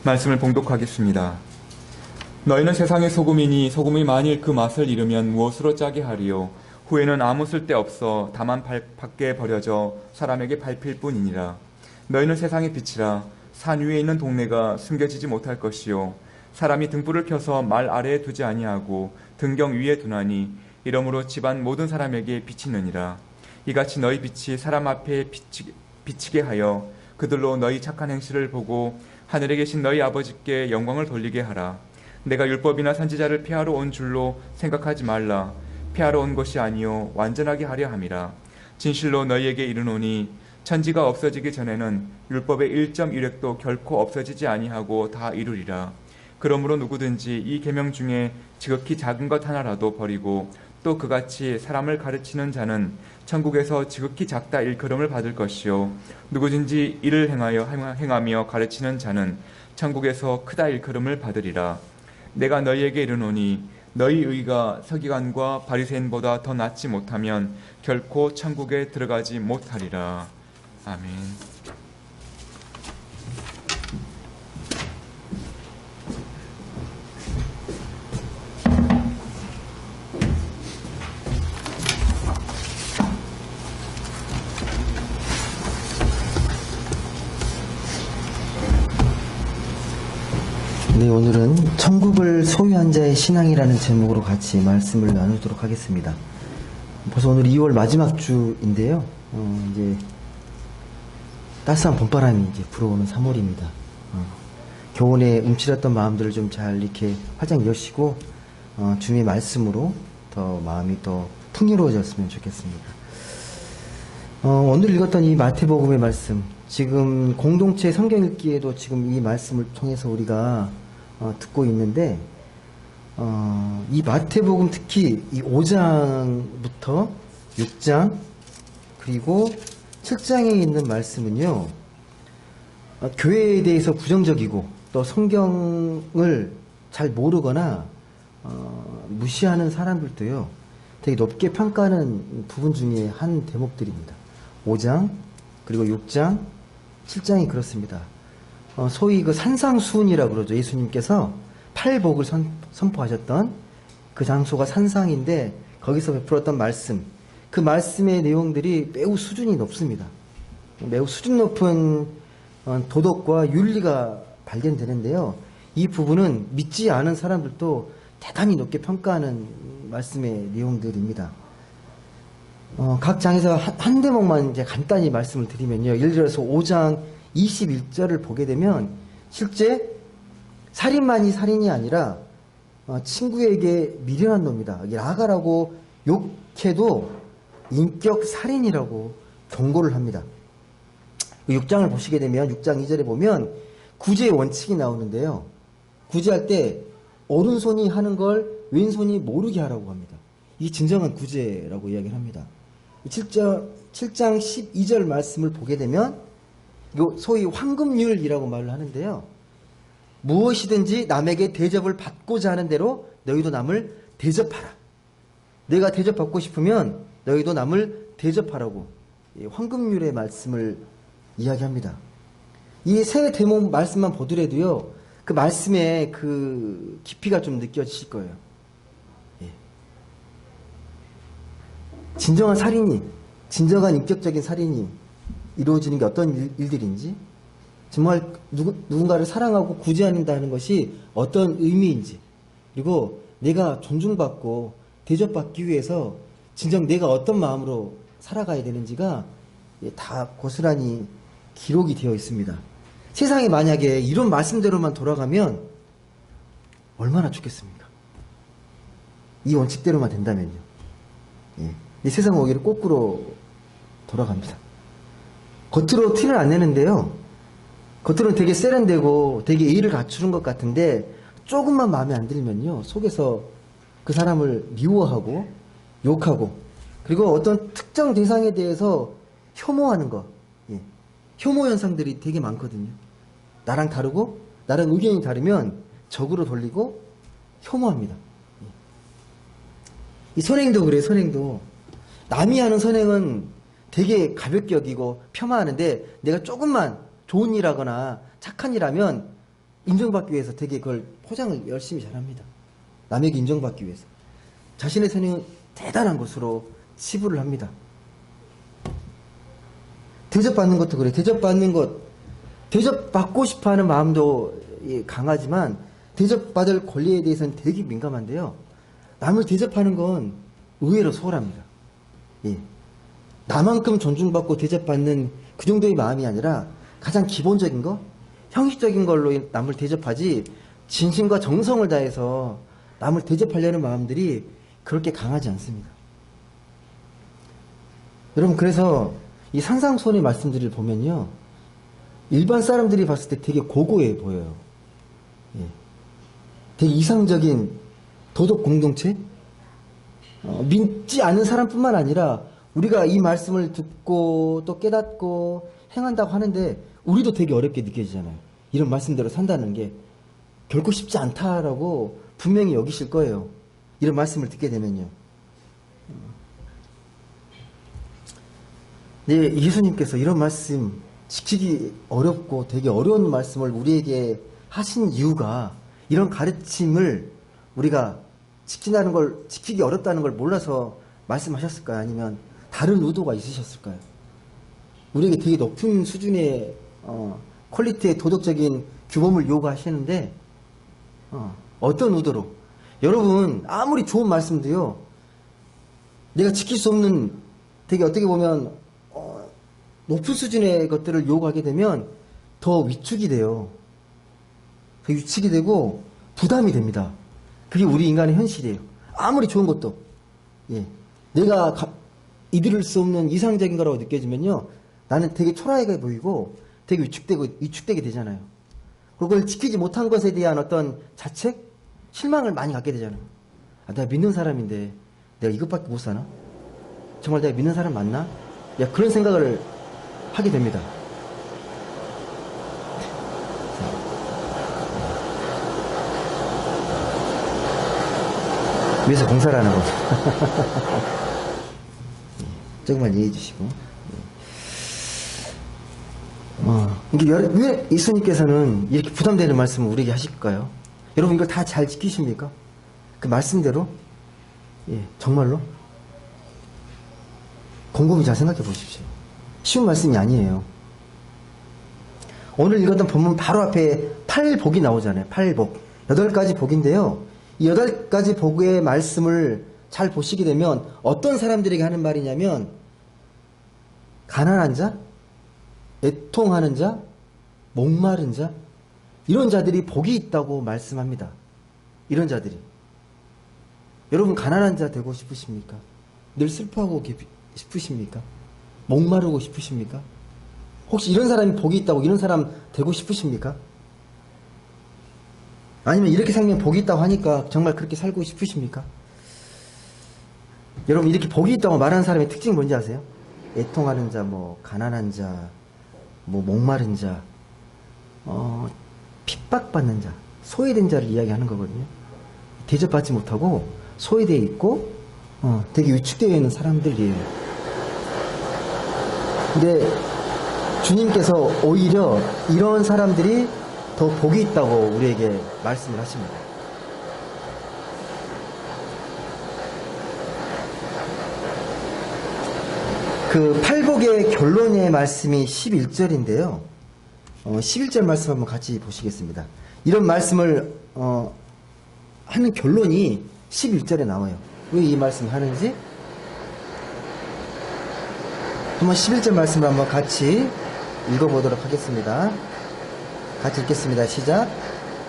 말씀을 봉독하겠습니다. 너희는 세상의 소금이니 소금이 만일 그 맛을 잃으면 무엇으로 짜게 하리요? 후에는 아무 쓸데없어 다만 밖에 버려져 사람에게 밟힐 뿐이니라. 너희는 세상의 빛이라. 산 위에 있는 동네가 숨겨지지 못할 것이요 사람이 등불을 켜서 말 아래에 두지 아니하고 등경 위에 두나니 이러므로 집안 모든 사람에게 비치느니라. 이같이 너희 빛이 사람 앞에 비치게 하여 그들로 너희 착한 행실을 보고 하늘에 계신 너희 아버지께 영광을 돌리게 하라. 내가 율법이나 선지자를 폐하러 온 줄로 생각하지 말라. 폐하러 온 것이 아니요 완전하게 하려 함이라. 진실로 너희에게 이르노니 천지가 없어지기 전에는 율법의 1.1획도 결코 없어지지 아니하고 다 이루리라. 그러므로 누구든지 이 계명 중에 지극히 작은 것 하나라도 버리고 또 그같이 사람을 가르치는 자는 천국에서 지극히 작다 일컬음을 받을 것이요 누구든지 이를 행하며 가르치는 자는 천국에서 크다 일컬음을 받으리라. 내가 너희에게 이르노니 너희 의가 서기관과 바리새인보다 더 낫지 못하면 결코 천국에 들어가지 못하리라. 아멘. 네, 오늘은 천국을 소유한 자의 신앙이라는 제목으로 같이 말씀을 나누도록 하겠습니다. 벌써 오늘 2월 마지막 주인데요. 이제 따스한 봄바람이 이제 불어오는 3월입니다. 교훈에 움츠렸던 마음들을 좀 잘 이렇게 활짝 여시고 주님의 말씀으로 더 마음이 더 풍요로워졌으면 좋겠습니다. 오늘 읽었던 이 마태복음의 말씀, 지금 공동체 성경 읽기에도 지금 이 말씀을 통해서 우리가 듣고 있는데, 이 마태복음 특히 이 5장부터 6장 그리고 7장에 있는 말씀은요, 교회에 대해서 부정적이고 또 성경을 잘 모르거나 무시하는 사람들도요 되게 높게 평가하는 부분 중에 한 대목들입니다. 5장 그리고 6장 7장이 그렇습니다. 소위 그 산상수훈이라고 그러죠. 예수님께서 팔복을 선포하셨던 그 장소가 산상인데 거기서 베풀었던 말씀, 그 말씀의 내용들이 매우 수준이 높습니다. 매우 수준 높은 도덕과 윤리가 발견되는데요. 이 부분은 믿지 않은 사람들도 대단히 높게 평가하는 말씀의 내용들입니다. 각 장에서 한 대목만 이제 간단히 말씀을 드리면요. 예를 들어서 5장 21절을 보게 되면 실제 살인만이 살인이 아니라 친구에게 미련한 놈이다. 나가라고 욕해도 인격 살인이라고 경고를 합니다. 6장을 보시게 되면 6장 2절에 보면 구제의 원칙이 나오는데요. 구제할 때 오른손이 하는 걸 왼손이 모르게 하라고 합니다. 이게 진정한 구제라고 이야기를 합니다. 7장 12절 말씀을 보게 되면 이거 소위 황금률이라고 말을 하는데요. 무엇이든지 남에게 대접을 받고자 하는 대로 너희도 남을 대접하라. 내가 대접받고 싶으면 너희도 남을 대접하라고 황금률의 말씀을 이야기합니다. 이 세 대목 말씀만 보더라도요, 그 말씀의 그 깊이가 좀 느껴지실 거예요. 진정한 살인이, 진정한 인격적인 살인이 이루어지는 게 어떤 일들인지, 정말 누군가를 사랑하고 구제한다는 것이 어떤 의미인지, 그리고 내가 존중받고 대접받기 위해서 진정 내가 어떤 마음으로 살아가야 되는지가 다 고스란히 기록이 되어 있습니다. 세상에 만약에 이런 말씀대로만 돌아가면 얼마나 좋겠습니까? 이 원칙대로만 된다면요. 이 세상은 오히려 거꾸로 돌아갑니다. 겉으로 티를 안 내는데요. 겉으로는 되게 세련되고 되게 예의를 갖추는 것 같은데 조금만 마음에 안 들면요. 속에서 그 사람을 미워하고 욕하고 그리고 어떤 특정 대상에 대해서 혐오하는 것. 혐오 현상들이 되게 많거든요. 나랑 다르고 나랑 의견이 다르면 적으로 돌리고 혐오합니다. 이 선행도 그래요. 선행도. 남이 하는 선행은 되게 가볍게 여기고 폄하하는데 내가 조금만 좋은 일 하거나 착한 일 하면 인정받기 위해서 되게 그걸 포장을 열심히 잘합니다. 남에게 인정받기 위해서. 자신의 선행은 대단한 것으로 치부를 합니다. 대접받는 것도 그래. 대접받는 것, 대접받고 싶어하는 마음도 강하지만 대접받을 권리에 대해서는 되게 민감한데요. 남을 대접하는 건 의외로 소홀합니다. 예. 나만큼 존중받고 대접받는 그 정도의 마음이 아니라 가장 기본적인 거, 형식적인 걸로 남을 대접하지 진심과 정성을 다해서 남을 대접하려는 마음들이 그렇게 강하지 않습니다. 여러분, 그래서 이 산상수훈의 말씀들을 보면요, 일반 사람들이 봤을 때 되게 고고해 보여요. 예. 되게 이상적인 도덕 공동체? 믿지 않는 사람뿐만 아니라 우리가 이 말씀을 듣고 또 깨닫고 행한다고 하는데 우리도 되게 어렵게 느껴지잖아요. 이런 말씀대로 산다는 게 결코 쉽지 않다라고 분명히 여기실 거예요. 이런 말씀을 듣게 되면요. 네, 예수님께서 이런 말씀 지키기 어렵고 되게 어려운 말씀을 우리에게 하신 이유가 이런 가르침을 우리가 지키기 어렵다는 걸 몰라서 말씀하셨을까요? 아니면 다른 의도가 있으셨을까요? 우리에게 되게 높은 수준의 퀄리티의 도덕적인 규범을 요구하시는데 어떤 의도로? 여러분, 아무리 좋은 말씀도요, 내가 지킬 수 없는 되게 어떻게 보면 높은 수준의 것들을 요구하게 되면 더 위축이 돼요. 더 위축이 되고 부담이 됩니다. 그게 우리 인간의 현실이에요. 아무리 좋은 것도. 예. 내가 이들을 수 없는 이상적인 거라고 느껴지면요, 나는 되게 초라하게 보이고 되게 위축되게 되잖아요. 그걸 지키지 못한 것에 대한 어떤 자책? 실망을 많이 갖게 되잖아요. 아, 내가 믿는 사람인데 내가 이것밖에 못 사나? 정말 내가 믿는 사람 맞나? 야, 그런 생각을 하게 됩니다. 위에서 공사를 하는 거죠. 조금만 이해해 주시고. 이게 왜 예수님께서는 이렇게 부담되는 말씀을 우리에게 하실까요? 여러분, 이걸 다 잘 지키십니까? 그 말씀대로? 예, 정말로? 곰곰이 잘 생각해 보십시오. 쉬운 말씀이 아니에요. 오늘 읽었던 본문 바로 앞에 8복이 나오잖아요. 8복. 8가지 복인데요. 이 8가지 복의 말씀을 잘 보시게 되면 어떤 사람들에게 하는 말이냐면, 가난한 자, 애통하는 자, 목마른 자, 이런 자들이 복이 있다고 말씀합니다. 이런 자들이. 여러분, 가난한 자 되고 싶으십니까? 늘 슬퍼하고 싶으십니까? 목마르고 싶으십니까? 혹시 이런 사람이 복이 있다고 이런 사람 되고 싶으십니까? 아니면 이렇게 살면 복이 있다고 하니까 정말 그렇게 살고 싶으십니까? 여러분, 이렇게 복이 있다고 말하는 사람의 특징이 뭔지 아세요? 애통하는 자, 가난한 자, 목마른 자, 핍박받는 자, 소외된 자를 이야기하는 거거든요. 대접받지 못하고 소외되어 있고 되게 위축되어 있는 사람들이에요. 근데 주님께서 오히려 이런 사람들이 더 복이 있다고 우리에게 말씀을 하십니다. 그 팔복의 결론의 말씀이 11절인데요. 11절 말씀 한번 같이 보시겠습니다. 이런 말씀을 하는 결론이 11절에 나와요. 왜 이 말씀을 하는지 한번 11절 말씀을 한번 같이 읽어보도록 하겠습니다. 같이 읽겠습니다. 시작.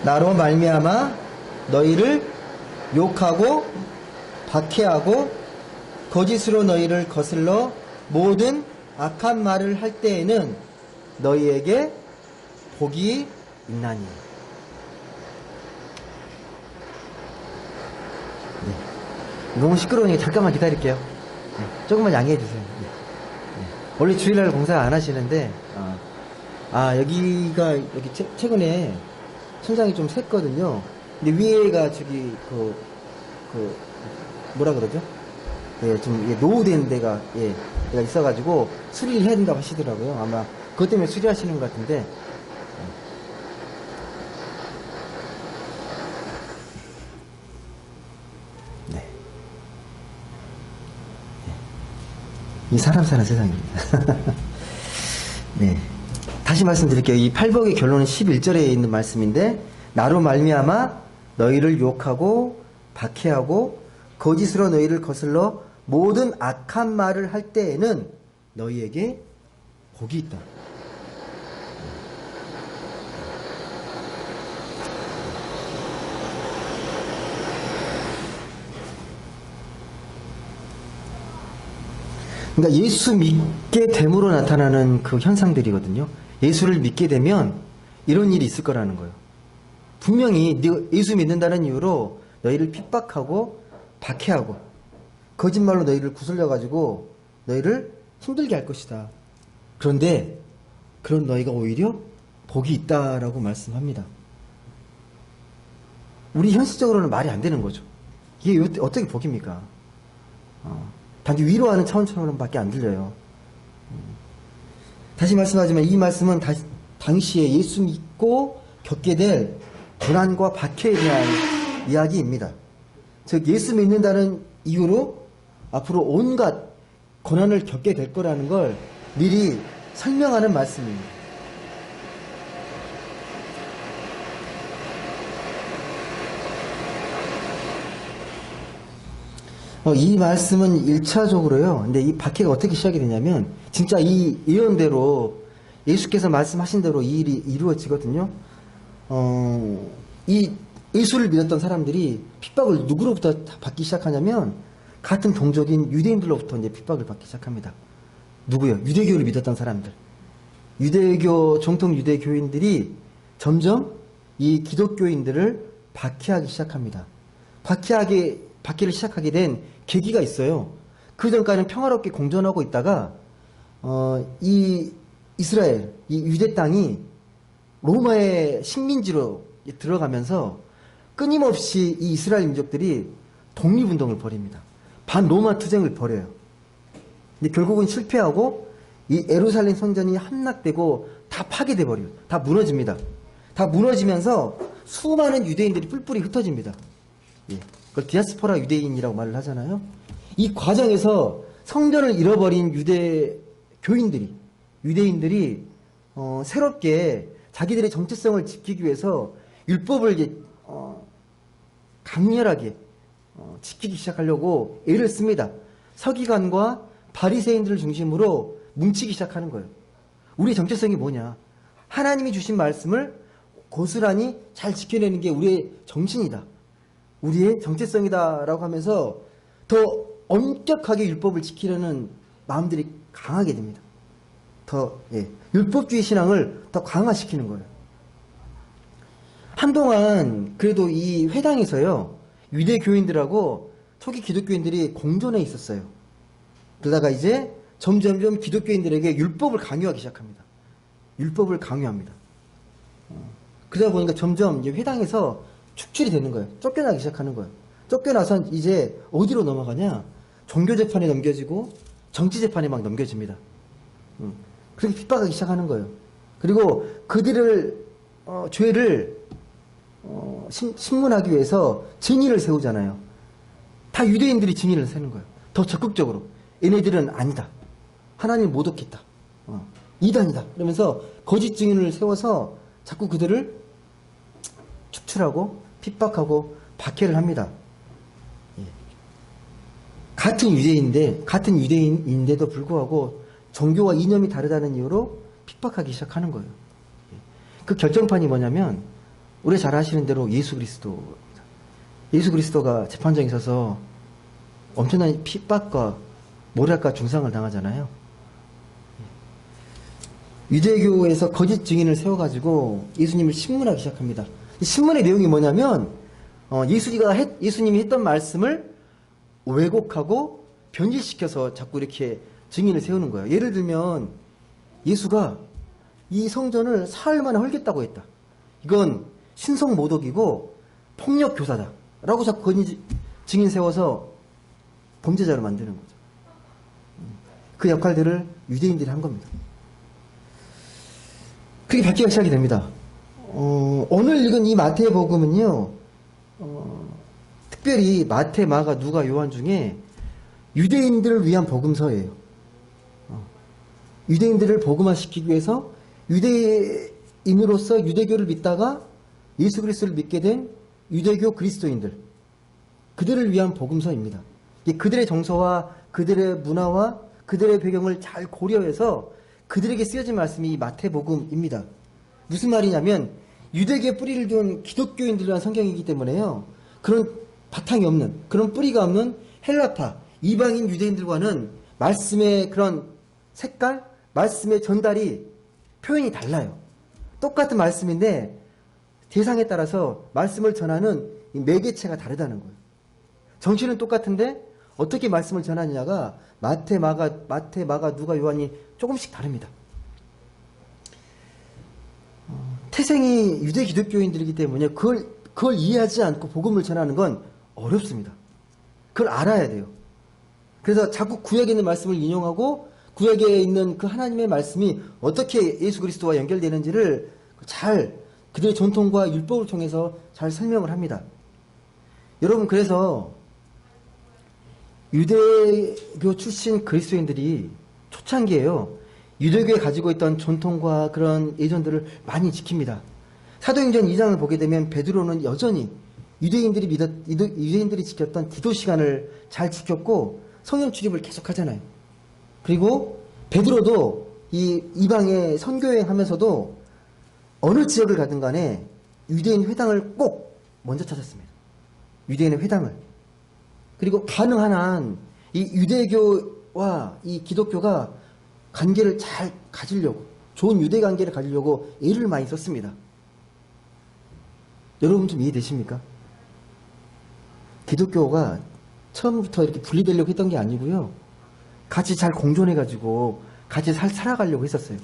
나로 말미암아 너희를 욕하고 박해하고 거짓으로 너희를 거슬러 모든 악한 말을 할 때에는 너희에게 복이 있나니. 네. 너무 시끄러우니까 잠깐만 기다릴게요. 네. 조금만 양해해 주세요. 네. 네. 원래 주일날 공사 안 하시는데 여기가 여기 최근에 천장이 좀 샜거든요. 근데 위에가 저기 뭐라 그러죠? 예, 좀 노후된 데가 데가 있어가지고 수리를 해야 된다고 하시더라고요. 아마 그것 때문에 수리하시는 것 같은데 이 사람 사는 세상입니다. 네. 다시 말씀드릴게요. 이 팔복의 결론은 11절에 있는 말씀인데, 나로 말미암아 너희를 욕하고 박해하고 거짓으로 너희를 거슬러 모든 악한 말을 할 때에는 너희에게 복이 있다. 그러니까 예수 믿게 됨으로 나타나는 그 현상들이거든요. 예수를 믿게 되면 이런 일이 있을 거라는 거예요. 분명히 예수 믿는다는 이유로 너희를 핍박하고 박해하고 거짓말로 너희를 구슬려가지고 너희를 힘들게 할 것이다. 그런데 그런 너희가 오히려 복이 있다라고 말씀합니다. 우리 현실적으로는 말이 안 되는 거죠. 이게 어떻게 복입니까? 단지 위로하는 차원처럼밖에 안 들려요. 다시 말씀하지만 이 말씀은 당시에 예수 믿고 겪게 될 고난과 박해에 대한 이야기입니다. 즉 예수 믿는다는 이유로 앞으로 온갖 고난을 겪게 될 거라는 걸 미리 설명하는 말씀입니다. 이 말씀은 1차적으로요. 근데 이 박해가 어떻게 시작이 되냐면 진짜 이 예언대로 예수께서 말씀하신 대로 이 일이 이루어지거든요. 이 예수를 믿었던 사람들이 핍박을 누구로부터 받기 시작하냐면 같은 동족인 유대인들로부터 이제 핍박을 받기 시작합니다. 누구요? 유대교를 믿었던 사람들. 정통 유대교인들이 점점 이 기독교인들을 박해하기 시작합니다. 박해를 시작하게 된 계기가 있어요. 그 전까지는 평화롭게 공존하고 있다가 이 이스라엘, 이 유대 땅이 로마의 식민지로 들어가면서 끊임없이 이 이스라엘 민족들이 독립운동을 벌입니다. 반로마 투쟁을 벌여요. 근데 결국은 실패하고 이 예루살렘 성전이 함락되고 다 파괴돼 버려요. 다 무너집니다. 다 무너지면서 수많은 유대인들이 뿔뿔이 흩어집니다. 예. 그걸 디아스포라 유대인이라고 말을 하잖아요. 이 과정에서 성전을 잃어버린 유대인들이 새롭게 자기들의 정체성을 지키기 위해서 율법을 이제 강렬하게 지키기 시작하려고 애를 씁니다. 서기관과 바리새인들을 중심으로 뭉치기 시작하는 거예요. 우리의 정체성이 뭐냐? 하나님이 주신 말씀을 고스란히 잘 지켜내는 게 우리의 정신이다. 우리의 정체성이다라고 하면서 더 엄격하게 율법을 지키려는 마음들이 강하게 됩니다. 율법주의 신앙을 더 강화시키는 거예요. 한동안 그래도 이 회당에서요, 유대 교인들하고 초기 기독교인들이 공존해 있었어요. 그러다가 이제 점점점 기독교인들에게 율법을 강요하기 시작합니다. 율법을 강요합니다. 그러다 보니까 점점 이제 회당에서 축출이 되는 거예요. 쫓겨나기 시작하는 거예요. 쫓겨나서 이제 어디로 넘어가냐? 종교재판에 넘겨지고 정치재판에 막 넘겨집니다. 그렇게 핍박하기 시작하는 거예요. 그리고 그들을 죄를 신문하기 위해서 증인을 세우잖아요. 다 유대인들이 증인을 세는 거예요. 더 적극적으로. 얘네들은 아니다. 하나님 못 얻겠다. 이단이다. 그러면서 거짓 증인을 세워서 자꾸 그들을 축출하고 핍박하고 박해를 합니다. 예. 같은 유대인인데도 불구하고 종교와 이념이 다르다는 이유로 핍박하기 시작하는 거예요. 예. 그 결정판이 뭐냐면 우리 잘 아시는 대로 예수 그리스도입니다. 예수 그리스도가 재판장에 서서 엄청난 핍박과 모략과 중상을 당하잖아요. 예. 유대교에서 거짓 증인을 세워가지고 예수님을 신문하기 시작합니다. 신문의 내용이 뭐냐면 예수님이 했던 말씀을 왜곡하고 변질시켜서 자꾸 이렇게 증인을 세우는 거예요. 예를 들면 예수가 이 성전을 사흘 만에 헐겠다고 했다. 이건 신성모독이고 폭력교사다 라고 자꾸 증인 세워서 범죄자로 만드는 거죠. 그 역할들을 유대인들이 한 겁니다. 그게 바뀌기 시작이 됩니다. 오늘 읽은 이 마태복음은요, 특별히 마태, 마가, 누가, 요한 중에 유대인들을 위한 복음서예요. 유대인들을 복음화시키기 위해서 유대인으로서 유대교를 믿다가 예수 그리스도를 믿게 된 유대교 그리스도인들, 그들을 위한 복음서입니다. 그들의 정서와 그들의 문화와 그들의 배경을 잘 고려해서 그들에게 쓰여진 말씀이 마태복음입니다. 무슨 말이냐면 유대교의 뿌리를 둔 기독교인들을 위한 성경이기 때문에요. 그런 바탕이 없는, 그런 뿌리가 없는 헬라파, 이방인 유대인들과는 말씀의 그런 색깔, 말씀의 전달이 표현이 달라요. 똑같은 말씀인데 대상에 따라서 말씀을 전하는 이 매개체가 다르다는 거예요. 정신은 똑같은데 어떻게 말씀을 전하느냐가 마태, 마가, 누가, 요한이 조금씩 다릅니다. 태생이 유대 기독교인들이기 때문에 그걸 이해하지 않고 복음을 전하는 건 어렵습니다. 그걸 알아야 돼요. 그래서 자꾸 구약에 있는 말씀을 인용하고 구약에 있는 그 하나님의 말씀이 어떻게 예수 그리스도와 연결되는지를 잘 그들의 전통과 율법을 통해서 잘 설명을 합니다. 여러분, 그래서 유대교 출신 그리스도인들이 초창기에요. 유대교에 가지고 있던 전통과 그런 예전들을 많이 지킵니다. 사도행전 2장을 보게 되면 베드로는 여전히 유대인들이 지켰던 기도 시간을 잘 지켰고 성령 출입을 계속 하잖아요. 그리고 베드로도 이 이방에 선교여행 하면서도 어느 지역을 가든 간에 유대인 회당을 꼭 먼저 찾았습니다. 유대인의 회당을. 그리고 가능한 한 이 유대교와 이 기독교가 관계를 잘 가지려고, 좋은 유대 관계를 가지려고 애를 많이 썼습니다. 여러분 좀 이해되십니까? 기독교가 처음부터 이렇게 분리되려고 했던 게 아니고요. 같이 잘 공존해가지고 같이 살아가려고 했었어요.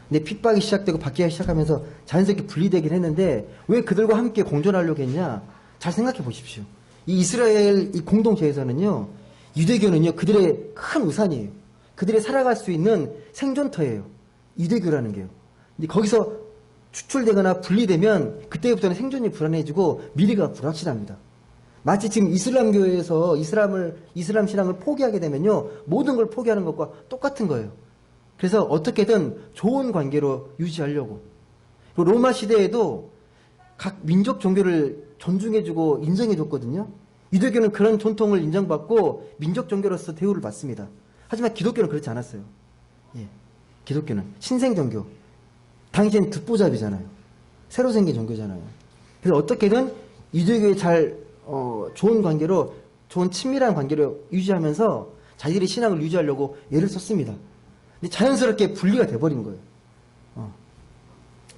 근데 핍박이 시작되고 받기 시작하면서 자연스럽게 분리되긴 했는데 왜 그들과 함께 공존하려고 했냐? 잘 생각해 보십시오. 이 이스라엘 이 공동체에서는요, 유대교는요, 그들의 큰 우산이에요. 그들이 살아갈 수 있는 생존터예요. 유대교라는 게요. 근데 거기서 추출되거나 분리되면 그때부터는 생존이 불안해지고 미래가 불확실합니다. 마치 지금 이슬람교에서 이슬람 신앙을 포기하게 되면요, 모든 걸 포기하는 것과 똑같은 거예요. 그래서 어떻게든 좋은 관계로 유지하려고. 그리고 로마 시대에도 각 민족 종교를 존중해주고 인정해줬거든요. 유대교는 그런 전통을 인정받고 민족 종교로서 대우를 받습니다. 하지만 기독교는 그렇지 않았어요. 예. 기독교는 신생 종교. 당시엔 듣보잡이잖아요. 새로 생긴 종교잖아요. 그래서 어떻게든 유대교에 좋은 관계로, 좋은 친밀한 관계로 유지하면서 자기들의 신앙을 유지하려고 애를 썼습니다. 근데 자연스럽게 분리가 돼버린 거예요.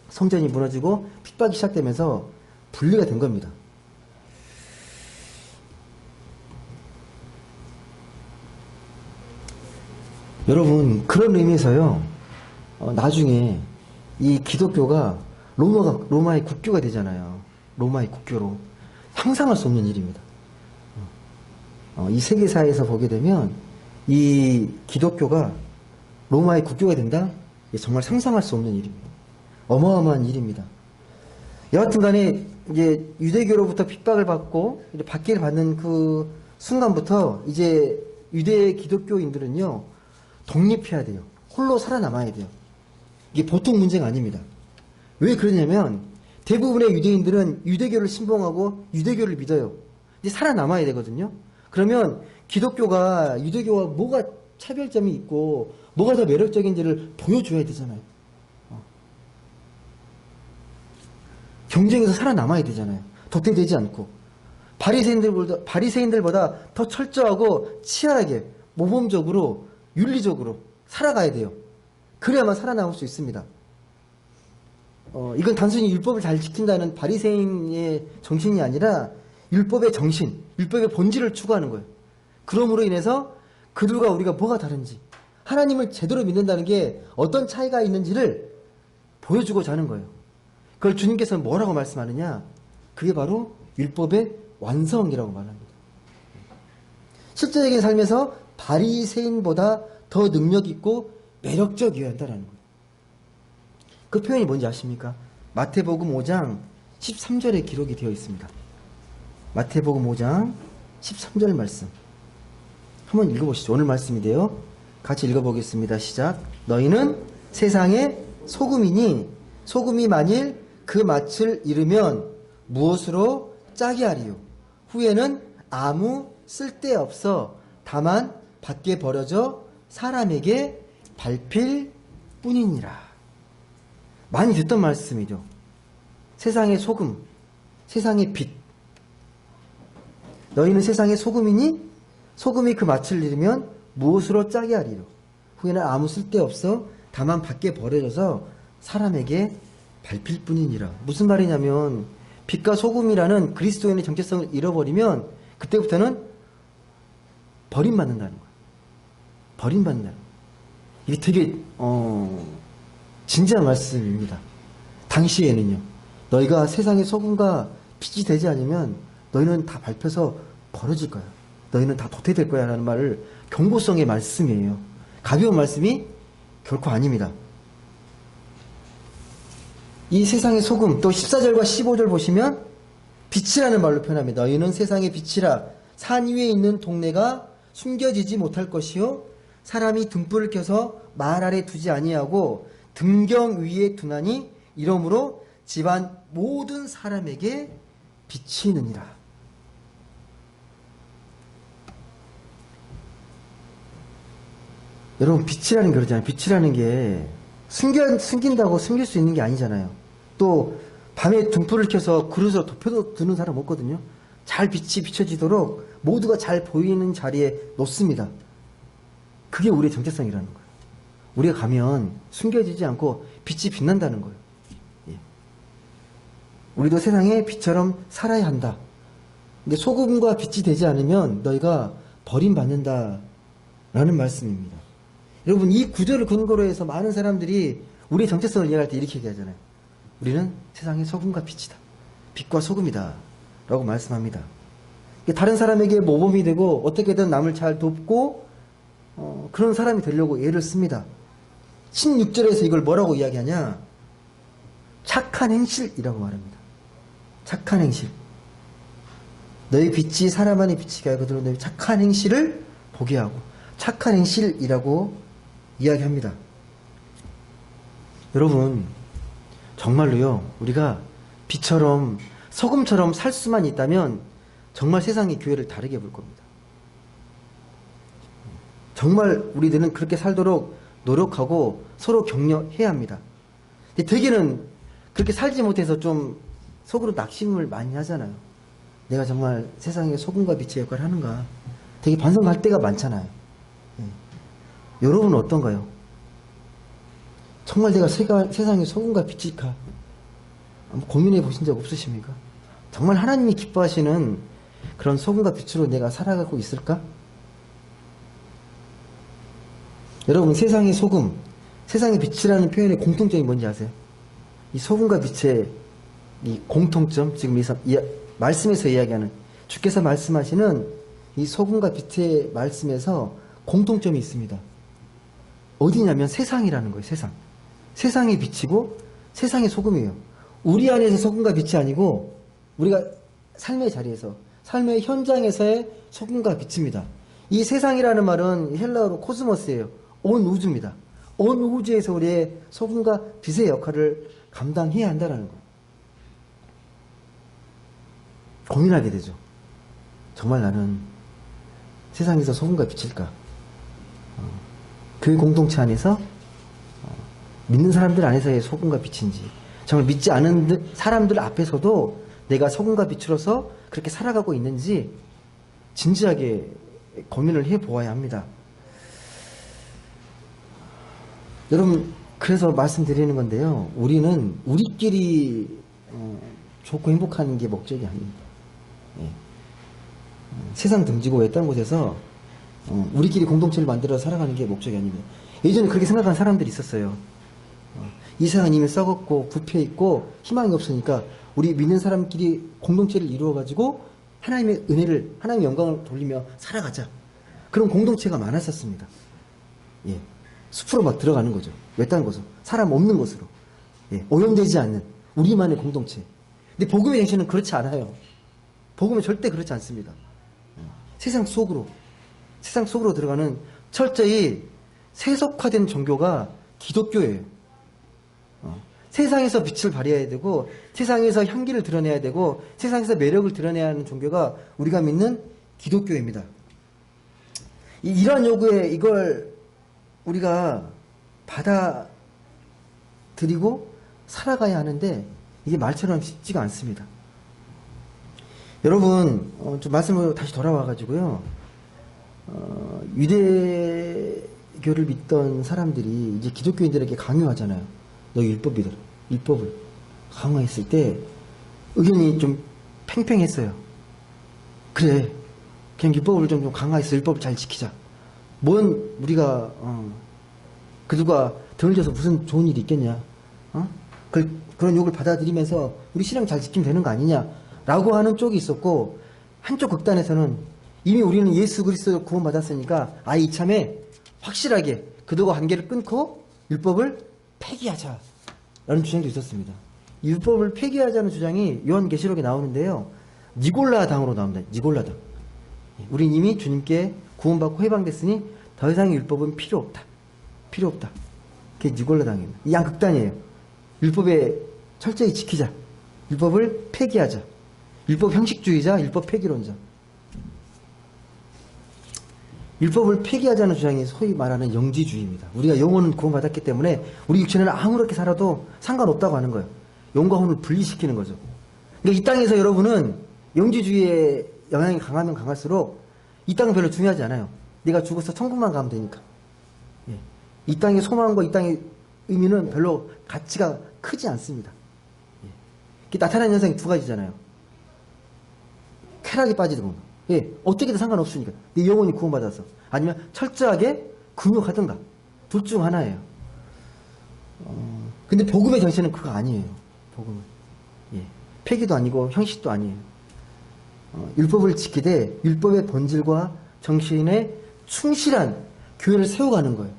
성전이 무너지고 핍박이 시작되면서 분리가 된 겁니다. 여러분, 그런 의미에서요, 나중에 이 기독교가 로마의 국교가 되잖아요. 로마의 국교로. 상상할 수 없는 일입니다. 이 세계사에서 보게 되면 이 기독교가 로마의 국교가 된다? 정말 상상할 수 없는 일입니다. 어마어마한 일입니다. 여하튼 간에 이제 유대교로부터 핍박을 받고 이제 박해를 받는 그 순간부터 이제 유대 기독교인들은요, 독립해야 돼요. 홀로 살아남아야 돼요. 이게 보통 문제가 아닙니다. 왜 그러냐면 대부분의 유대인들은 유대교를 신봉하고 유대교를 믿어요. 이제 살아남아야 되거든요. 그러면 기독교가 유대교와 뭐가 차별점이 있고 뭐가 더 매력적인지를 보여줘야 되잖아요. 경쟁에서 살아남아야 되잖아요. 독대되지 않고. 바리새인들보다 더 철저하고 치열하게 모범적으로 윤리적으로 살아가야 돼요. 그래야만 살아남을 수 있습니다. 이건 단순히 율법을 잘 지킨다는 바리새인의 정신이 아니라 율법의 정신, 율법의 본질을 추구하는 거예요. 그러므로 인해서 그들과 우리가 뭐가 다른지, 하나님을 제대로 믿는다는 게 어떤 차이가 있는지를 보여주고자 하는 거예요. 그걸 주님께서는 뭐라고 말씀하느냐? 그게 바로 율법의 완성이라고 말합니다. 실제적인 삶에서 바리새인보다 더 능력 있고 매력적이어야 한다는 거예요. 그 표현이 뭔지 아십니까? 마태복음 5장 13절에 기록이 되어 있습니다. 마태복음 5장 13절 말씀. 한번 읽어보시죠. 오늘 말씀인데요. 같이 읽어보겠습니다. 시작. 너희는 세상의 소금이니 소금이 만일 그 맛을 잃으면 무엇으로 짜게 하리요? 후에는 아무 쓸데없어 다만 밖에 버려져 사람에게 밟힐 뿐이니라. 많이 듣던 말씀이죠. 세상의 소금, 세상의 빛. 너희는 세상의 소금이니 소금이 그 맛을 잃으면 무엇으로 짜게 하리요? 후에는 아무 쓸데없어 다만 밖에 버려져서 사람에게 밟힐 뿐이니라. 무슨 말이냐면 빛과 소금이라는 그리스도인의 정체성을 잃어버리면 그때부터는 버림받는다는 거예요. 버림받는다는 거예요. 이게 되게 진지한 말씀입니다. 당시에는요. 너희가 세상의 소금과 빛이 되지 않으면 너희는 다 밟혀서 벌어질 거야. 너희는 다 도태될 거야 라는 말을 경고성의 말씀이에요. 가벼운 말씀이 결코 아닙니다. 이 세상의 소금, 또 14절과 15절 보시면 빛이라는 말로 표현합니다. 너희는 세상의 빛이라. 산 위에 있는 동네가 숨겨지지 못할 것이요 사람이 등불을 켜서 말 아래 두지 아니하고 등경 위에 두나니 이러므로 집안 모든 사람에게 비치느니라. 여러분, 빛이라는 게 그러잖아요. 빛이라는 게 숨긴다고 숨길 수 있는 게 아니잖아요. 또 밤에 등불을 켜서 그릇으로 덮여두는 사람 없거든요. 잘 빛이 비춰지도록 모두가 잘 보이는 자리에 놓습니다. 그게 우리의 정체성이라는 거예요. 우리가 가면 숨겨지지 않고 빛이 빛난다는 거예요. 예. 우리도 세상에 빛처럼 살아야 한다. 근데 소금과 빛이 되지 않으면 너희가 버림받는다 라는 말씀입니다. 여러분, 이 구절을 근거로 해서 많은 사람들이 우리의 정체성을 이야기할 때 이렇게 얘기하잖아요. 우리는 세상의 소금과 빛이다. 빛과 소금이다 라고 말씀합니다. 다른 사람에게 모범이 되고 어떻게든 남을 잘 돕고 그런 사람이 되려고 애를 씁니다. 16절에서 이걸 뭐라고 이야기하냐? 착한 행실이라고 말합니다. 착한 행실. 너희 빛이 사람 안에 비치게 하거든 너희 착한 행실을 보게 하고 착한 행실이라고 이야기합니다. 여러분, 정말로요, 우리가 빛처럼 소금처럼 살 수만 있다면 정말 세상의 교회를 다르게 볼 겁니다. 정말 우리들은 그렇게 살도록 노력하고 서로 격려해야 합니다. 근데 대개는 그렇게 살지 못해서 좀 속으로 낙심을 많이 하잖아요. 내가 정말 세상의 소금과 빛의 역할을 하는가. 되게 반성할 때가 많잖아요. 여러분은 어떤가요? 정말 내가 세상의 소금과 빛일까? 한번 고민해 보신 적 없으십니까? 정말 하나님이 기뻐하시는 그런 소금과 빛으로 내가 살아가고 있을까? 여러분, 세상의 소금, 세상의 빛이라는 표현의 공통점이 뭔지 아세요? 이 소금과 빛의 이 공통점, 지금 이 말씀에서 이야기하는, 주께서 말씀하시는 이 소금과 빛의 말씀에서 공통점이 있습니다. 어디냐면 세상이라는 거예요. 세상. 세상의 빛이고 세상의 소금이에요. 우리 안에서 소금과 빛이 아니고 우리가 삶의 자리에서, 삶의 현장에서의 소금과 빛입니다. 이 세상이라는 말은 헬라어로 코스모스예요. 온 우주입니다. 온 우주에서 우리의 소금과 빛의 역할을 감당해야 한다는 거예요. 고민하게 되죠. 정말 나는 세상에서 소금과 빛일까? 교회 공동체 안에서 믿는 사람들 안에서의 소금과 빛인지, 정말 믿지 않은 사람들 앞에서도 내가 소금과 빛으로서 그렇게 살아가고 있는지 진지하게 고민을 해보아야 합니다. 여러분, 그래서 말씀드리는 건데요. 우리는 우리끼리 좋고 행복한 게 목적이 아닙니다. 예. 세상 등지고 외딴 곳에서 우리끼리 공동체를 만들어 살아가는 게 목적이 아닙니다. 예전에 그렇게 생각하는 사람들이 있었어요. 이 세상은 이미 썩었고 부패있고 희망이 없으니까 우리 믿는 사람끼리 공동체를 이루어가지고 하나님의 은혜를, 하나님의 영광을 돌리며 살아가자. 그런 공동체가 많았었습니다. 예. 숲으로 막 들어가는 거죠. 외딴 곳으로. 사람 없는 곳으로. 예. 오염되지 않는 우리만의 공동체. 근데 복음의 정신은 그렇지 않아요. 복음은 절대 그렇지 않습니다. 세상 속으로 들어가는 철저히 세속화된 종교가 기독교예요. 세상에서 빛을 발휘해야 되고 세상에서 향기를 드러내야 되고 세상에서 매력을 드러내야 하는 종교가 우리가 믿는 기독교입니다. 이러한 요구에 이걸 우리가 받아들이고 살아가야 하는데 이게 말처럼 쉽지가 않습니다. 여러분 좀 말씀으로 다시 돌아와가지고요. 유대교를 믿던 사람들이 이제 기독교인들에게 강요하잖아요. 너 율법을 강요했을 때 의견이 좀 팽팽했어요. 그래, 그냥 율법을 좀 강화해서 율법을 잘 지키자. 뭔 우리가 그들과 등을 져서 무슨 좋은 일이 있겠냐? 그런 욕을 받아들이면서 우리 신앙 잘 지키면 되는 거 아니냐라고 하는 쪽이 있었고, 한쪽 극단에서는 이미 우리는 예수 그리스도로 구원받았으니까 아예 이참에 확실하게 그들과 관계를 끊고 율법을 폐기하자 라는 주장도 있었습니다. 율법을 폐기하자는 주장이 요한계시록에 나오는데요, 니골라당으로 나옵니다. 니골라당. 우린 이미 주님께 구원받고 해방됐으니 더 이상의 율법은 필요 없다. 그게 니골라당입니다. 이 양극단이에요. 율법에 철저히 지키자, 율법을 폐기하자. 율법 형식주의자, 율법 폐기론자. 율법을 폐기하자는 주장이 소위 말하는 영지주의입니다. 우리가 영혼은 구원받았기 때문에 우리 육체는 아무렇게 살아도 상관없다고 하는 거예요. 영과 혼을 분리시키는 거죠. 그러니까 이 땅에서 여러분은 영지주의의 영향이 강하면 강할수록 이 땅은 별로 중요하지 않아요. 내가 죽어서 천국만 가면 되니까. 이 땅의 소망과 이 땅의 의미는 별로 가치가 크지 않습니다. 나타나는 현상이 두 가지잖아요. 쾌락에 빠지든 어떻게든 상관없으니까. 내 영혼이 구원받아서. 아니면 철저하게 금욕하든가. 둘 중 하나예요. 근데 복음의 정신은 그거 아니에요. 복음은. 폐기도 아니고 형식도 아니에요. 율법을 지키되 율법의 본질과 정신에 충실한 교회를 세워가는 거예요.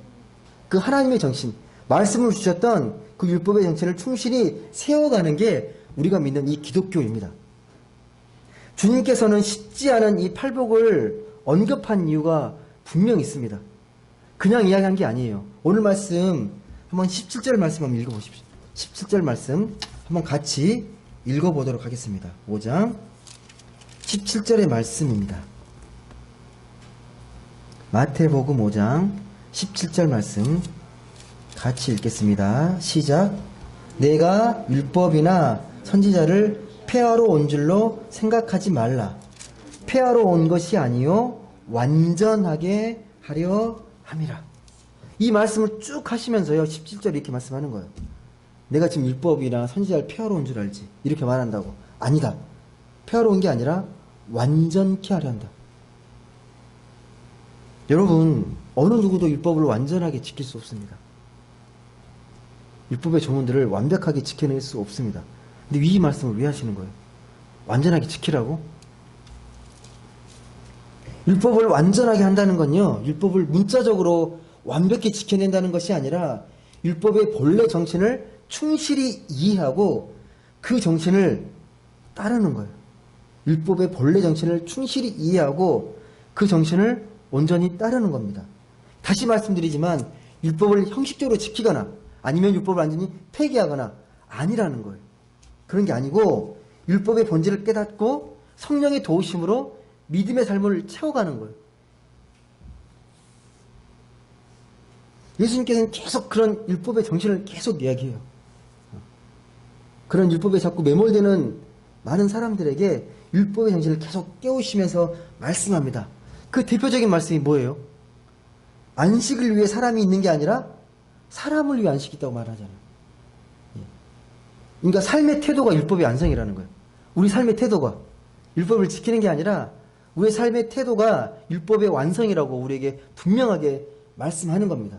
그 하나님의 정신, 말씀을 주셨던 그 율법의 정신을 충실히 세워가는 게 우리가 믿는 이 기독교입니다. 주님께서는 쉽지 않은 이 팔복을 언급한 이유가 분명히 있습니다. 그냥 이야기한 게 아니에요. 오늘 말씀 한번 17절 말씀 한번 읽어보십시오. 17절 말씀 한번 같이 읽어보도록 하겠습니다. 5장 17절의 말씀입니다. 마태복음 5장 17절 말씀 같이 읽겠습니다. 시작. 내가 율법이나 선지자를 폐하러 온 줄로 생각하지 말라. 폐하러 온 것이 아니요 완전하게 하려 함이라. 이 말씀을 쭉 하시면서요 17절 이렇게 말씀하는 거예요. 내가 지금 율법이나 선지자를 폐하러 온 줄 알지? 이렇게 말한다고. 아니다. 폐하러 온 게 아니라 완전케 하려 한다. 여러분, 어느 누구도 율법을 완전하게 지킬 수 없습니다. 율법의 조문들을 완벽하게 지켜낼 수 없습니다. 근데 이 말씀을 왜 하시는 거예요? 완전하게 지키라고? 율법을 완전하게 한다는 건요, 율법을 문자적으로 완벽히 지켜낸다는 것이 아니라 율법의 본래 정신을 충실히 이해하고 그 정신을 따르는 거예요. 율법의 본래 정신을 충실히 이해하고 그 정신을 온전히 따르는 겁니다. 다시 말씀드리지만 율법을 형식적으로 지키거나 아니면 율법을 완전히 폐기하거나 아니라는 거예요. 그런 게 아니고 율법의 본질을 깨닫고 성령의 도우심으로 믿음의 삶을 채워가는 거예요. 예수님께서는 계속 그런 율법의 정신을 계속 이야기해요. 그런 율법에 자꾸 매몰되는 많은 사람들에게 율법의 정신을 계속 깨우시면서 말씀합니다. 그 대표적인 말씀이 뭐예요? 안식을 위해 사람이 있는 게 아니라 사람을 위해 안식이 있다고 말하잖아요. 그러니까 삶의 태도가 율법의 완성이라는 거예요. 우리 삶의 태도가 율법을 지키는 게 아니라 우리의 삶의 태도가 율법의 완성이라고 우리에게 분명하게 말씀하는 겁니다.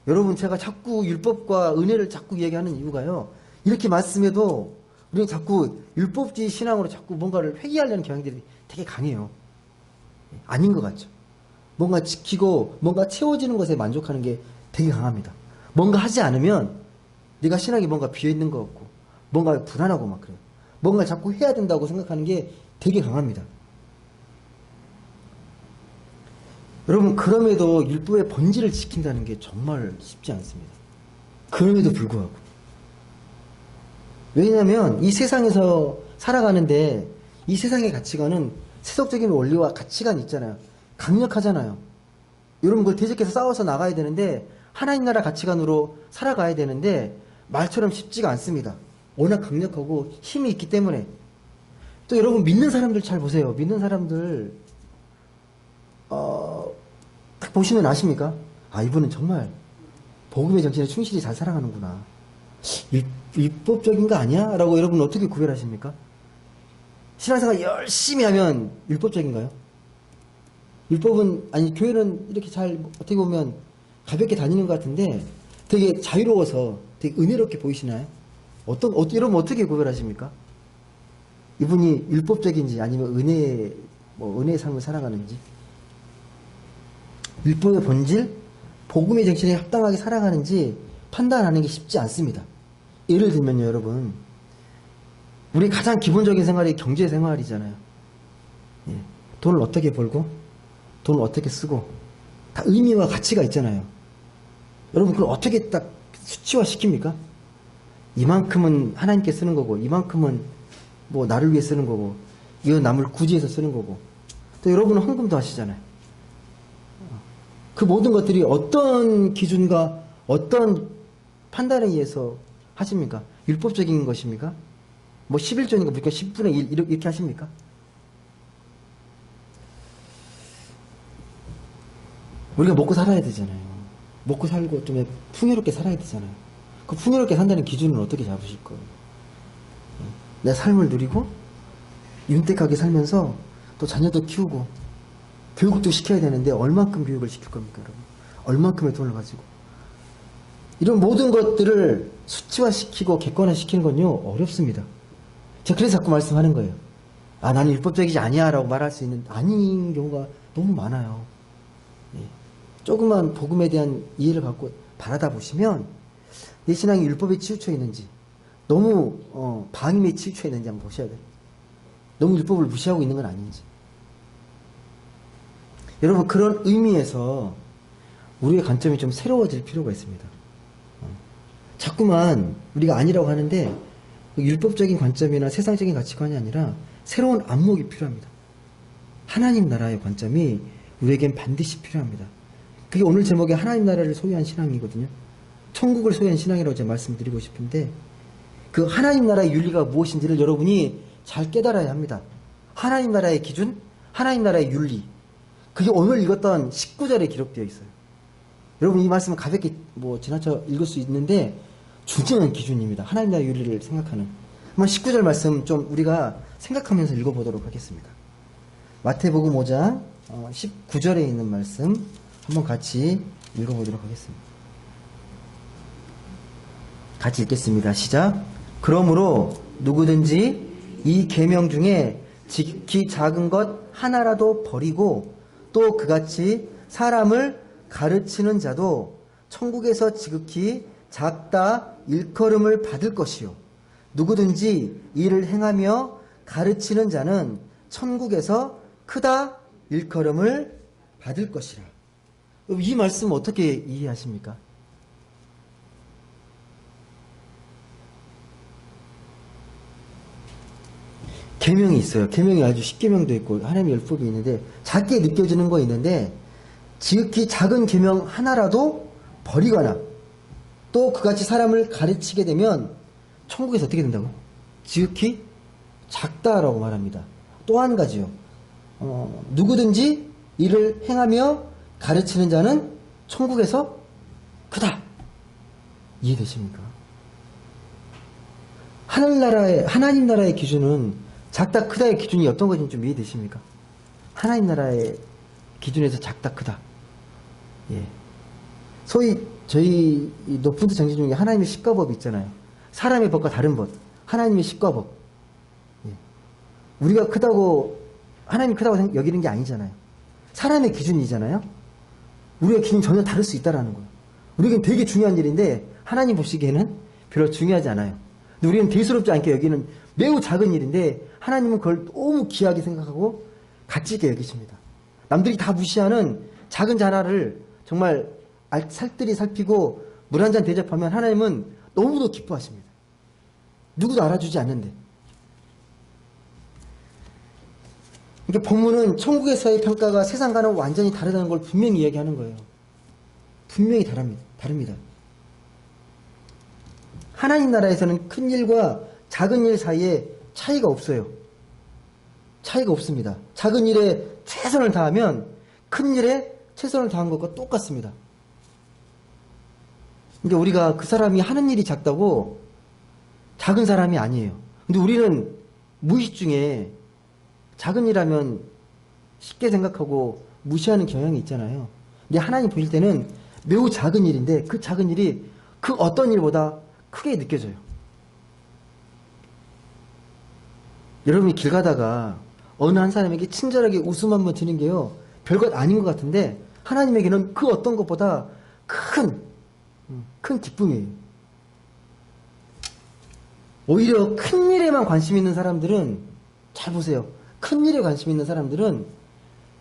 여러분, 제가 자꾸 율법과 은혜를 자꾸 얘기하는 이유가요, 이렇게 말씀해도 우리는 자꾸 율법주의 신앙으로 자꾸 뭔가를 회귀하려는 경향들이 되게 강해요. 아닌 것 같죠. 뭔가 지키고 뭔가 채워지는 것에 만족하는 게 되게 강합니다. 뭔가 하지 않으면 내가 신앙이 뭔가 비어있는 것 같고 뭔가 불안하고 막 그래요. 뭔가 자꾸 해야 된다고 생각하는 게 되게 강합니다. 여러분, 그럼에도 율법의 본질을 지킨다는 게 정말 쉽지 않습니다. 그럼에도 불구하고. 왜냐하면 이 세상에서 살아가는데 이 세상의 가치관은 세속적인 원리와 가치관이 있잖아요. 강력하잖아요. 여러분, 그걸 대적해서 싸워서 나가야 되는데 하나님 나라 가치관으로 살아가야 되는데 말처럼 쉽지가 않습니다. 워낙 강력하고 힘이 있기 때문에. 또 여러분, 믿는 사람들 잘 보세요. 믿는 사람들 딱 보시면 아십니까? 아, 이분은 정말 복음의 정신에 충실히 잘 살아가는구나. 율법적인 거 아니야? 라고 여러분 어떻게 구별하십니까? 신앙생활 열심히 하면 율법적인가요? 율법은, 아니, 교회는 이렇게 잘, 어떻게 보면 가볍게 다니는 것 같은데 되게 자유로워서 되게 은혜롭게 보이시나요? 여러분 어떻게 구별하십니까? 이분이 율법적인지 아니면 은혜의 삶을 살아가는지. 율법의 본질, 복음의 정신에 합당하게 살아가는지 판단하는 게 쉽지 않습니다. 예를 들면요, 여러분. 우리 가장 기본적인 생활이 경제 생활이잖아요. 예. 돈을 어떻게 벌고, 돈을 어떻게 쓰고, 다 의미와 가치가 있잖아요. 여러분, 그걸 어떻게 딱 수치화 시킵니까? 이만큼은 하나님께 쓰는 거고, 이만큼은 뭐 나를 위해 쓰는 거고, 이건 남을 구제해서 쓰는 거고. 또 여러분은 헌금도 하시잖아요. 그 모든 것들이 어떤 기준과 어떤 판단에 의해서 하십니까? 율법적인 것입니까? 뭐 11조니까 무조건 10분의 1 이렇게 하십니까? 우리가 먹고 살아야 되잖아요. 먹고 살고 좀 풍요롭게 살아야 되잖아요. 그 풍요롭게 산다는 기준은 어떻게 잡으실 거예요? 내 삶을 누리고 윤택하게 살면서 또 자녀도 키우고 교육도 시켜야 되는데 얼만큼 교육을 시킬 겁니까, 여러분? 얼만큼의 돈을 가지고. 이런 모든 것들을 수치화시키고 객관화시키는 건요, 어렵습니다. 제가 그래서 자꾸 말씀하는 거예요. 아, 나는 율법적이지 아니야 라고 말할 수 있는, 아닌 경우가 너무 많아요. 예. 조그만 복음에 대한 이해를 갖고 바라다 보시면 내 신앙이 율법에 치우쳐 있는지, 너무 방임에 치우쳐 있는지 한번 보셔야 돼요. 너무 율법을 무시하고 있는 건 아닌지. 여러분, 그런 의미에서 우리의 관점이 좀 새로워질 필요가 있습니다. 자꾸만 우리가 아니라고 하는데 율법적인 관점이나 세상적인 가치관이 아니라 새로운 안목이 필요합니다. 하나님 나라의 관점이 우리에겐 반드시 필요합니다. 그게 오늘 제목의 하나님 나라를 소유한 신앙이거든요. 천국을 소유한 신앙이라고 제가 말씀드리고 싶은데, 그 하나님 나라의 윤리가 무엇인지를 여러분이 잘 깨달아야 합니다. 하나님 나라의 기준, 하나님 나라의 윤리, 그게 오늘 읽었던 19절에 기록되어 있어요. 여러분, 이 말씀은 가볍게 지나쳐 읽을 수 있는데 중요한 기준입니다. 하나님 나라의 윤리를 생각하는. 한번 19절 말씀 좀 우리가 생각하면서 읽어보도록 하겠습니다. 마태복음 5장 19절에 있는 말씀 한번 같이 읽어보도록 하겠습니다. 같이 읽겠습니다. 시작. 그러므로 누구든지 이 계명 중에 지극히 작은 것 하나라도 버리고 또 그같이 사람을 가르치는 자도 천국에서 지극히 작다 일컬음을 받을 것이요, 누구든지 이를 행하며 가르치는 자는 천국에서 크다 일컬음을 받을 것이라. 이 말씀 어떻게 이해하십니까? 계명이 있어요. 계명이 아주 십계명도 있고 하나님의 율법이 있는데 작게 느껴지는 거 있는데, 지극히 작은 계명 하나라도 버리거나 또 그같이 사람을 가르치게 되면 천국에서 어떻게 된다고? 지극히 작다라고 말합니다. 또 한 가지요. 누구든지 이를 행하며 가르치는 자는 천국에서 크다. 이해되십니까? 하나님 나라의 기준은 작다 크다의 기준이 어떤 것인지 좀 이해되십니까? 하나님 나라의 기준에서 작다 크다. 예. 소위 저희 높은 데 정신 중에 하나님의 십과법이 있잖아요. 사람의 법과 다른 법. 하나님의 십과법. 예. 우리가 크다고, 하나님이 크다고 여기는 게 아니잖아요. 사람의 기준이잖아요. 우리의 기준이 전혀 다를 수 있다는 거예요. 우리에겐 되게 중요한 일인데 하나님 보시기에는 별로 중요하지 않아요. 근데 우리는 대수롭지 않게 여기는 매우 작은 일인데 하나님은 그걸 너무 귀하게 생각하고 가치 있게 여기십니다. 남들이 다 무시하는 작은 자 하나를 정말 살뜰히 살피고 물 한 잔 대접하면 하나님은 너무도 기뻐하십니다. 누구도 알아주지 않는데. 그러니까 본문은 천국에서의 평가가 세상과는 완전히 다르다는 걸 분명히 이야기하는 거예요. 분명히 다릅니다. 하나님 나라에서는 큰 일과 작은 일 사이에 차이가 없어요. 차이가 없습니다. 작은 일에 최선을 다하면 큰 일에 최선을 다한 것과 똑같습니다. 그러니까 우리가 그 사람이 하는 일이 작다고 작은 사람이 아니에요. 근데 우리는 무의식 중에 작은 일하면 쉽게 생각하고 무시하는 경향이 있잖아요. 근데 하나님 보실 때는 매우 작은 일인데 그 작은 일이 그 어떤 일보다 크게 느껴져요. 여러분이 길 가다가 어느 한 사람에게 친절하게 웃음 한번 드는 게요, 별것 아닌 것 같은데 하나님에게는 그 어떤 것보다 큰 기쁨이에요. 오히려 큰 일에만 관심 있는 사람들은, 잘 보세요. 큰 일에 관심 있는 사람들은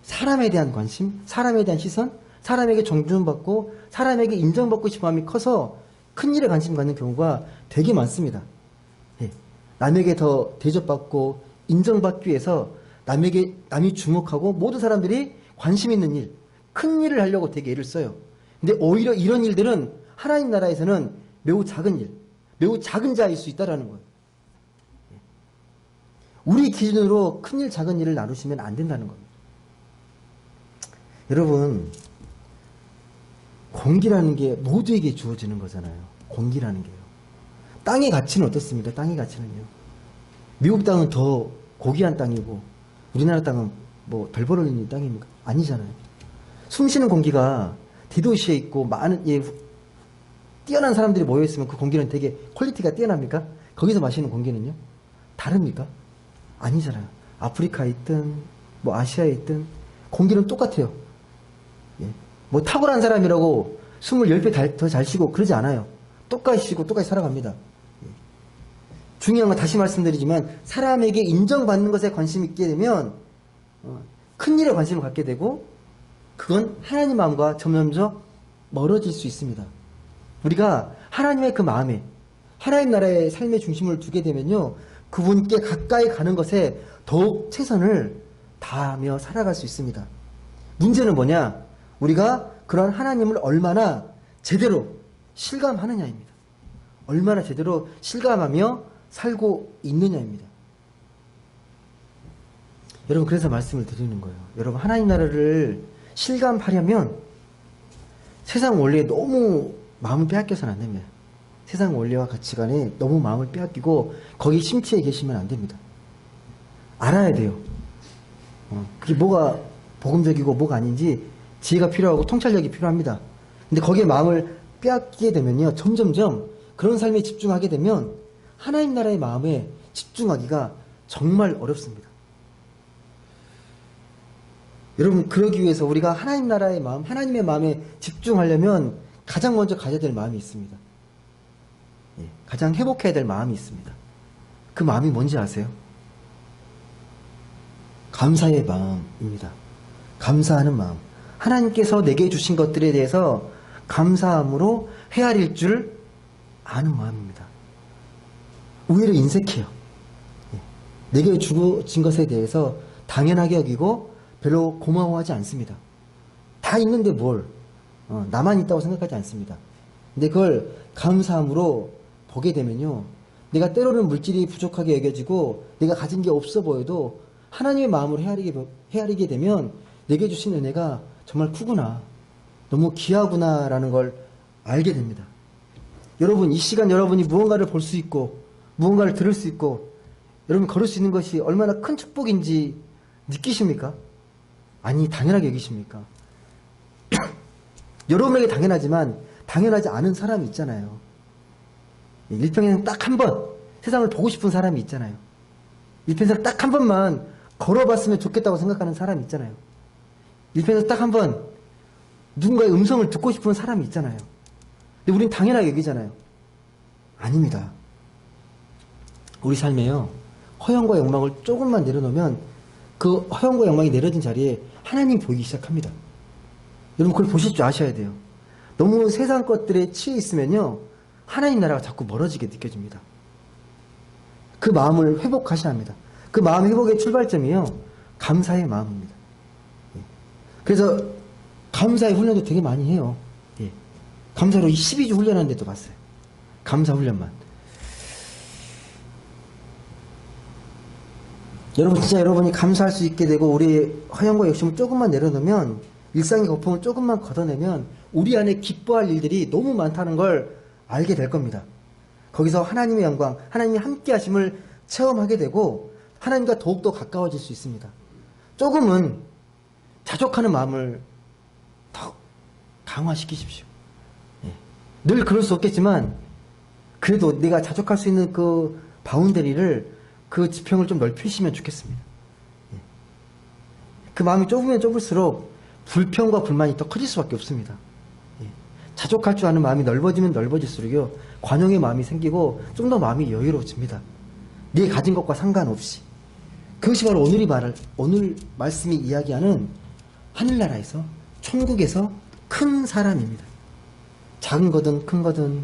사람에 대한 관심, 사람에 대한 시선, 사람에게 존중받고 사람에게 인정받고 싶은 마음이 커서 큰 일에 관심 갖는 경우가 되게 많습니다. 예. 남에게 더 대접받고 인정받기 위해서 남이 주목하고 모든 사람들이 관심 있는 일, 큰 일을 하려고 되게 애를 써요. 근데 오히려 이런 일들은 하나님 나라에서는 매우 작은 일, 매우 작은 자일 수 있다는 거예요. 우리 기준으로 큰 일, 작은 일을 나누시면 안 된다는 겁니다. 여러분, 공기라는 게 모두에게 주어지는 거잖아요. 공기라는 게요. 땅의 가치는 어떻습니까? 땅의 가치는요. 미국 땅은 더 고귀한 땅이고 우리나라 땅은 뭐 덜 벌어지는 땅입니까? 아니잖아요. 숨쉬는 공기가 대도시에 있고 많은 뛰어난 사람들이 모여있으면 그 공기는 되게 퀄리티가 뛰어납니까? 거기서 마시는 공기는요? 다릅니까? 아니잖아요. 아프리카에 있든 뭐 아시아에 있든 공기는 똑같아요. 예. 뭐 탁월한 사람이라고 숨을 10배 더 잘 쉬고 그러지 않아요. 똑같이 쉬고 똑같이 살아갑니다. 예. 중요한 건 다시 말씀드리지만 사람에게 인정받는 것에 관심 있게 되면 큰 일에 관심을 갖게 되고 그건 하나님 마음과 점점점 멀어질 수 있습니다. 우리가 하나님의 그 마음에 하나님 나라의 삶의 중심을 두게 되면요, 그분께 가까이 가는 것에 더욱 최선을 다하며 살아갈 수 있습니다. 문제는 뭐냐? 우리가 그런 하나님을 얼마나 제대로 실감하느냐입니다. 얼마나 제대로 실감하며 살고 있느냐입니다. 여러분, 그래서 말씀을 드리는 거예요. 여러분, 하나님 나라를 실감하려면 세상 원리에 너무 마음을 빼앗겨서는 안 됩니다. 세상 원리와 가치관에 너무 마음을 빼앗기고 거기 심취해 계시면 안 됩니다. 알아야 돼요. 그게 뭐가 복음적이고 뭐가 아닌지 지혜가 필요하고 통찰력이 필요합니다. 근데 거기에 마음을 빼앗기게 되면요, 점점점 그런 삶에 집중하게 되면 하나님 나라의 마음에 집중하기가 정말 어렵습니다. 여러분, 그러기 위해서 우리가 하나님 나라의 마음, 하나님의 마음에 집중하려면 가장 먼저 가져야 될 마음이 있습니다. 예, 가장 회복해야 될 마음이 있습니다. 그 마음이 뭔지 아세요? 감사의 마음입니다. 감사하는 마음. 하나님께서 내게 주신 것들에 대해서 감사함으로 헤아릴 줄 아는 마음입니다. 오히려 인색해요. 예, 내게 주어진 것에 대해서 당연하게 여기고 별로 고마워하지 않습니다. 다 있는데 뭘 나만 있다고 생각하지 않습니다. 근데 그걸 감사함으로 보게 되면요, 내가 때로는 물질이 부족하게 여겨지고 내가 가진 게 없어 보여도 하나님의 마음으로 헤아리게 되면 내게 주신 은혜가 정말 크구나, 너무 귀하구나 라는 걸 알게 됩니다. 여러분, 이 시간 여러분이 무언가를 볼 수 있고 무언가를 들을 수 있고 여러분 걸을 수 있는 것이 얼마나 큰 축복인지 느끼십니까? 아니, 당연하게 여기십니까? 여러분에게 당연하지만 당연하지 않은 사람이 있잖아요. 일평생 딱 한 번 세상을 보고 싶은 사람이 있잖아요. 일평생 딱 한 번만 걸어봤으면 좋겠다고 생각하는 사람이 있잖아요. 일평생 딱 한 번 누군가의 음성을 듣고 싶은 사람이 있잖아요. 근데 우린 당연하게 여기잖아요. 아닙니다. 우리 삶에요, 허영과 욕망을 조금만 내려놓으면 그 허영과 욕망이 내려진 자리에 하나님 보이기 시작합니다. 여러분 그걸 보실 줄 아셔야 돼요. 너무 세상 것들에 치여 있으면요, 하나님 나라가 자꾸 멀어지게 느껴집니다. 그 마음을 회복하셔야 합니다. 그 마음 회복의 출발점이요, 감사의 마음입니다. 예. 그래서 감사의 훈련도 되게 많이 해요. 예. 감사로 12주 훈련하는 데도 봤어요. 감사 훈련만. 여러분 진짜 여러분이 감사할 수 있게 되고 우리의 허영과 욕심을 조금만 내려놓으면, 일상의 거품을 조금만 걷어내면 우리 안에 기뻐할 일들이 너무 많다는 걸 알게 될 겁니다. 거기서 하나님의 영광, 하나님이 함께 하심을 체험하게 되고 하나님과 더욱더 가까워질 수 있습니다. 조금은 자족하는 마음을 더 강화시키십시오. 예. 늘 그럴 수 없겠지만 그래도 내가 자족할 수 있는 그 바운더리를, 그 지평을 좀 넓히시면 좋겠습니다. 예. 그 마음이 좁으면 좁을수록 불평과 불만이 더 커질 수밖에 없습니다. 예. 자족할 줄 아는 마음이 넓어지면 넓어질수록요, 관용의 마음이 생기고 좀 더 마음이 여유로워집니다. 네 가진 것과 상관없이. 그것이 바로 오늘 말씀이 이야기하는 하늘나라에서, 천국에서 큰 사람입니다. 작은 거든 큰 거든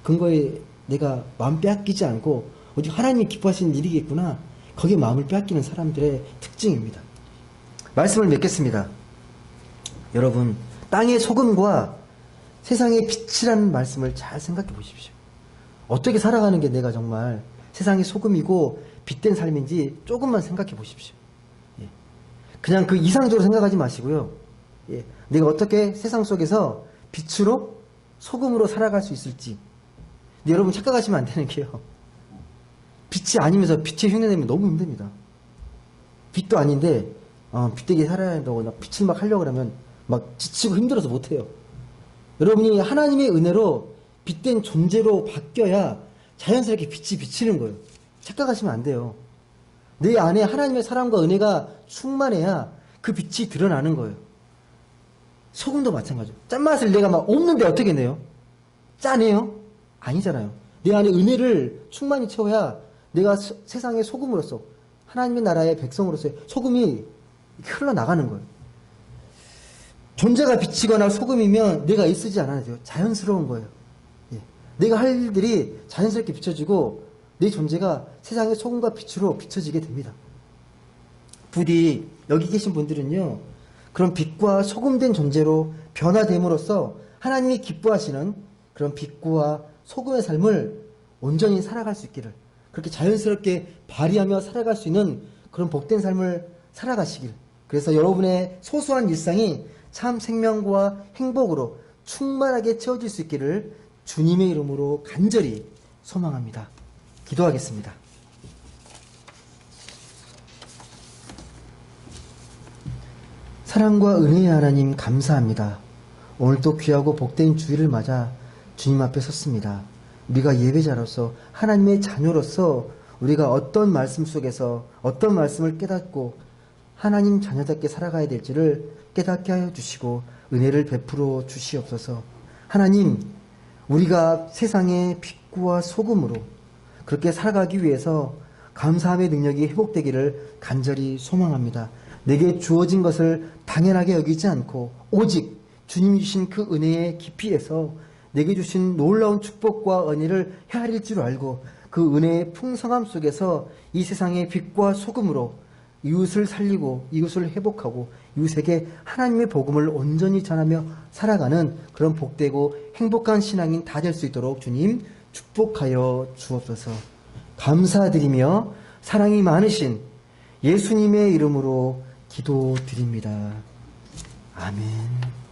근거에 내가 마음 빼앗기지 않고 오직 하나님이 기뻐하시는 일이겠구나, 거기에 마음을 빼앗기는 사람들의 특징입니다. 말씀을 맺겠습니다. 여러분, 땅의 소금과 세상의 빛이라는 말씀을 잘 생각해 보십시오. 어떻게 살아가는 게 내가 정말 세상의 소금이고 빛된 삶인지 조금만 생각해 보십시오. 예. 그냥 그 이상적으로 생각하지 마시고요. 예. 내가 어떻게 세상 속에서 빛으로, 소금으로 살아갈 수 있을지. 근데 여러분 착각하시면 안 되는 게요, 빛이 아니면서 빛의 흉내 내면 너무 힘듭니다. 빛도 아닌데 빛되게 살아야 한다고 빛을 막 하려고 그러면 막 지치고 힘들어서 못해요. 여러분이 하나님의 은혜로 빛된 존재로 바뀌어야 자연스럽게 빛이 비치는 거예요. 착각하시면 안 돼요. 내 안에 하나님의 사랑과 은혜가 충만해야 그 빛이 드러나는 거예요. 소금도 마찬가지예요. 짠맛을 내가 막 없는데 어떻게 내요? 짜네요? 아니잖아요. 내 안에 은혜를 충만히 채워야 내가 세상의 소금으로서, 하나님의 나라의 백성으로서의 소금이 흘러나가는 거예요. 존재가 비치거나 소금이면 내가 애쓰지 않아도 돼요. 자연스러운 거예요. 예. 내가 할 일들이 자연스럽게 비춰지고 내 존재가 세상의 소금과 빛으로 비춰지게 됩니다. 부디 여기 계신 분들은요, 그런 빛과 소금된 존재로 변화됨으로써 하나님이 기뻐하시는 그런 빛과 소금의 삶을 온전히 살아갈 수 있기를, 그렇게 자연스럽게 발휘하며 살아갈 수 있는 그런 복된 삶을 살아가시길, 그래서 여러분의 소소한 일상이 참 생명과 행복으로 충만하게 채워질 수 있기를 주님의 이름으로 간절히 소망합니다. 기도하겠습니다. 사랑과 은혜의 하나님, 감사합니다. 오늘도 귀하고 복된 주일을 맞아 주님 앞에 섰습니다. 우리가 예배자로서, 하나님의 자녀로서 우리가 어떤 말씀 속에서 어떤 말씀을 깨닫고 하나님 자녀답게 살아가야 될지를 깨닫게 하여 주시고 은혜를 베풀어 주시옵소서. 하나님, 우리가 세상의 빛과 소금으로 그렇게 살아가기 위해서 감사함의 능력이 회복되기를 간절히 소망합니다. 내게 주어진 것을 당연하게 여기지 않고 오직 주님이 주신 그 은혜의 깊이에서 내게 주신 놀라운 축복과 은혜를 헤아릴 줄 알고 그 은혜의 풍성함 속에서 이 세상의 빛과 소금으로 이웃을 살리고 이웃을 회복하고 이웃에게 하나님의 복음을 온전히 전하며 살아가는 그런 복되고 행복한 신앙인 다 될 수 있도록 주님 축복하여 주옵소서. 감사드리며 사랑이 많으신 예수님의 이름으로 기도드립니다. 아멘.